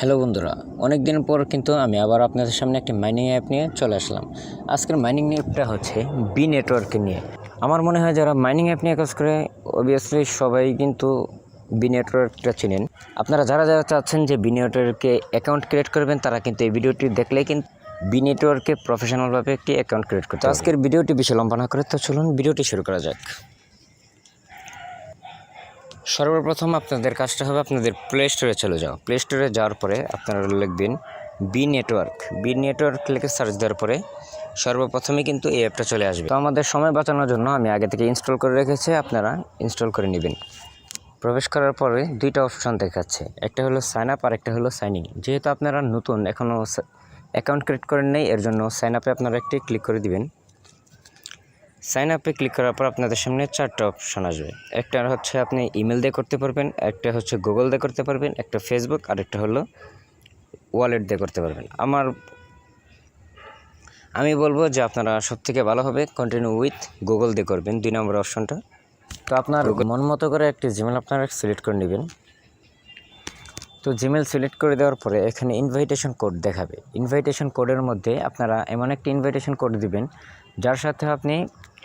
Hello বন্ধুরা, অনেক দিন পর কিন্তু আমি আবার আপনাদের সামনে একটি মাইনিং অ্যাপ নিয়ে চলে আসলাম। আজকের মাইনিং অ্যাপটা হচ্ছে বি নেটওয়ার্কে নিয়ে। আমার মনে হয় যারা মাইনিং অ্যাপ নিয়ে কাজ করে অবভিয়াসলি সবাই কিন্তু বি নেটওয়ার্কটা চিনেন। আপনারা যারা যারা চাচ্ছেন যে বি নেটওয়ার্কে অ্যাকাউন্ট ক্রিয়েট করবেন তারা কিন্তু এই ভিডিওটি দেখলেই কিন্তু বি নেটওয়ার্কে প্রফেশনালভাবে একটি অ্যাকাউন্ট ক্রিয়েট করতে হবে। আজকের ভিডিওটি বেশি লম্বা না করে তো চলুন ভিডিওটি শুরু করা যাক। সর্বপ্রথম আপনাদের কাজটা হবে আপনাদের প্লে স্টোরে চলে যাও। প্লে স্টোরে যাওয়ার পরে আপনারা লিখবেন বি নেটওয়ার্ক লিখে সার্চ দেওয়ার পরে সর্বপ্রথমে কিন্তু এই অ্যাপটা চলে আসবে। তো আমাদের সময় বাঁচানোর জন্য আমি আগে থেকে ইনস্টল করে রেখেছি, আপনারা ইনস্টল করে নেবেন। প্রবেশ করার পরে দুইটা অপশন দেখাচ্ছে, একটা হলো সাইন আপ আর একটা হলো সাইন ইন। যেহেতু আপনারা নতুন এখনও অ্যাকাউন্ট ক্রিয়েট করেন নাই, এর জন্য সাইন আপে আপনারা একটি ক্লিক করে দিবেন। সাইন আপে ক্লিক করার পর আপনাদের সামনে চারটা অপশন আসবে। একটা হচ্ছে আপনি ইমেল দিয়ে করতে পারবেন, একটা হচ্ছে গুগল দিয়ে করতে পারবেন, একটা ফেসবুক, আর একটা হলো ওয়ালেট দিয়ে করতে পারবেন। আমি বলবো যে আপনারা সবথেকে ভালো হবে কন্টিনিউ উইথ গুগল দিয়ে করবেন, 2 নম্বর অপশনটা। তো আপনার মন মতো করে একটি জিমেল আপনারা সিলেক্ট করে নেবেন। তো জিমেল সিলেক্ট করে দেওয়ার পরে এখানে ইনভাইটেশন কোড দেখাবে। ইনভাইটেশন কোডের মধ্যে আপনারা এমন একটি ইনভাইটেশন কোড দিবেন যার সাথে আপনি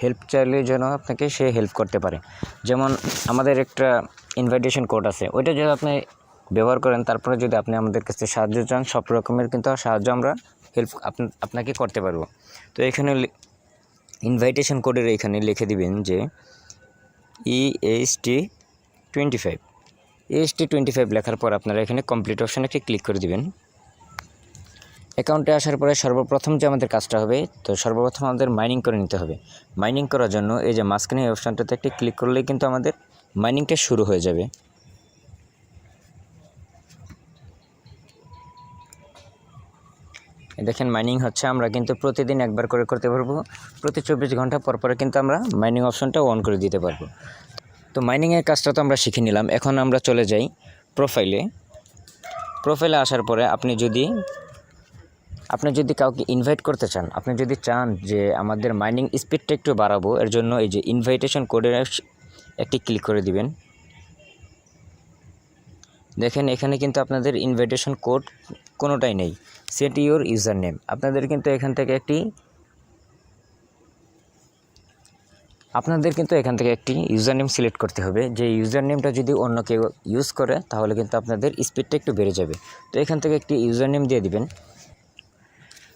হেল্প চাইলে যেন আপনাকে সে হেল্প করতে পারে। যেমন আমাদের একটা ইনভাইটেশন কোড আছে, ওইটা যদি আপনি ব্যবহার করেন, তারপরে যদি আপনি আমাদের কাছে সাহায্য চান, সব রকমের কিন্তু সাহায্য আমরা হেল্প আপনাকে করতে পারবো। তো এখানে ইনভাইটেশন কোডের এখানে লিখে দিবেন যে EST25 EST25 লেখার পর আপনারা এখানে কমপ্লিট অপশানে একটি ক্লিক করে দিবেন। অ্যাকাউন্টে আসার পরে সর্বপ্রথম যে আমাদের কাজটা হবে, তো সর্বপ্রথম আমাদের মাইনিং করে নিতে হবে। মাইনিং করার জন্য এই যে মাঝখানে এই অপশানটাতে একটি ক্লিক করলেই কিন্তু আমাদের মাইনিংটা শুরু হয়ে যাবে। দেখেন মাইনিং হচ্ছে, আমরা কিন্তু প্রতিদিন একবার করে করতে পারবো। প্রতি 24 ঘন্টা পর পরে কিন্তু আমরা মাইনিং অপশানটা অন করে দিতে পারবো। তো মাইনিংয়ের কাজটা তো আমরা শিখে নিলাম, এখন আমরা চলে যাই প্রোফাইলে আসার পরে আপনি যদি কাউকে ইনভাইট করতে চান, আপনি যদি চান যে আমাদের মাইনিং স্পিডটা একটু বাড়াবো, এর জন্য এই যে ইনভাইটেশন কোডের একটি ক্লিক করে দিবেন। দেখেন এখানে কিন্তু আপনাদের ইনভাইটেশন কোড কোনোটাই নেই। সেট ইউর ইউজার নেম, আপনাদের কিন্তু এখান থেকে একটি ইউজার নেম সিলেক্ট করতে হবে। যে ইউজার নেমটা যদি অন্য কেউ ইউজ করে তাহলে কিন্তু আপনাদের স্পিডটা একটু বেড়ে যাবে। তো এখান থেকে একটি ইউজার নেম দিয়ে দিবেন।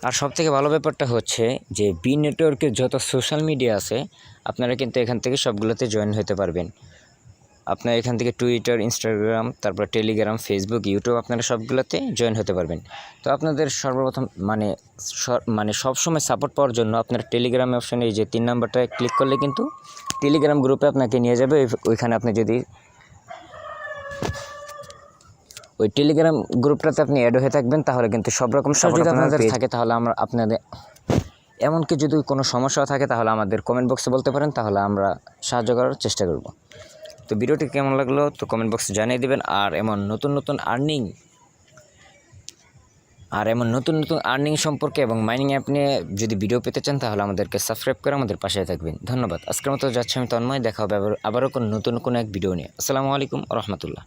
আর সবথেকে ভালো ব্যাপারটা হচ্ছে যে বি নেটওয়ার্কের যত সোশ্যাল মিডিয়া আছে আপনারা কিন্তু এখান থেকে সবগুলোতে জয়েন হতে পারবেন। আপনারা এখান থেকে টুইটার, ইনস্টাগ্রাম, তারপর টেলিগ্রাম, ফেসবুক, ইউটিউব আপনারা সবগুলোতে জয়েন হতে পারবেন। তো আপনাদের সর্বপ্রথম মানে সবসময় সাপোর্ট পাওয়ার জন্য আপনারা টেলিগ্রাম অপশানে এই যে 3 নাম্বারটা ক্লিক করলে কিন্তু টেলিগ্রাম গ্রুপে আপনাকে নিয়ে যাবে। ওইখানে আপনি যদি ওই টেলিগ্রাম গ্রুপটাতে আপনি অ্যাড হয়ে থাকবেন তাহলে কিন্তু সব রকম সাপোর্ট আপনাদের থাকে। তাহলে আমরা আপনাদের এমনকি যদি কোনো সমস্যা থাকে তাহলে আমাদের কমেন্ট বক্সে বলতে পারেন, তাহলে আমরা সাহায্য করার চেষ্টা করব। তো ভিডিওটি কেমন লাগলো তো কমেন্ট বক্সে জানিয়ে দেবেন। আর এমন নতুন নতুন আর্নিং সম্পর্কে এবং মাইনিং অ্যাপ নিয়ে যদি ভিডিও পেতে চান তাহলে আমাদেরকে সাবস্ক্রাইব করে আমাদের পাশে থাকবেন। ধন্যবাদ। আজকের মতো যাচ্ছি আমি তন্ময়, দেখা হবে আবারও নতুন কোনো এক ভিডিও নিয়ে। আসসালামু আলাইকুম রহমতুল্লাহ।